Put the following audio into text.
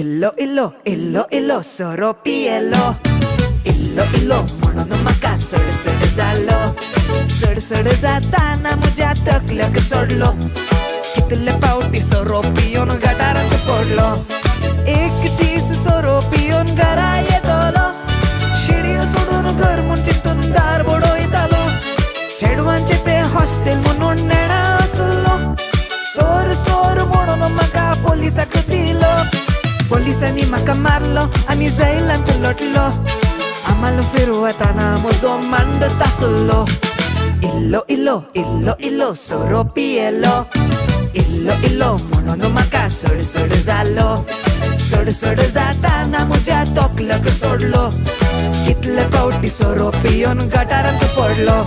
इल्लो इल्लो इल्लो इल्लो सोरो पियेलो इल्लो इल्लो म्हणून म्हाका सडसड जालो सडसड जाताना म्हज्या तकल्याक सोडलो कितले पावटी सोरो पिवन गटारांत पडलो एक दीस सोरो पिवन घरा येतलो शिडयो सोडून घर म्हूण चिंतून दार बडयतालो चेडवांचे ते हॉस्टेल म्हणून नेणा आसलो सोर सोर म्हणून म्हाका पोलिसाक दिलो पोलिसांनी म्हाका मारलो आनी जैलांत लोटलो आम्हाला फिरवताना म्हजो मांड तासलो इल्लो इल्लो इल्लो इल्लो सोरो पियेलो इल्लो इल्लो म्हणून म्हाका सडसड जालो सडसड जाताना म्हज्या तकल्याक सोडलो कितले पावटी सोरो पिवन गटारांत पडलो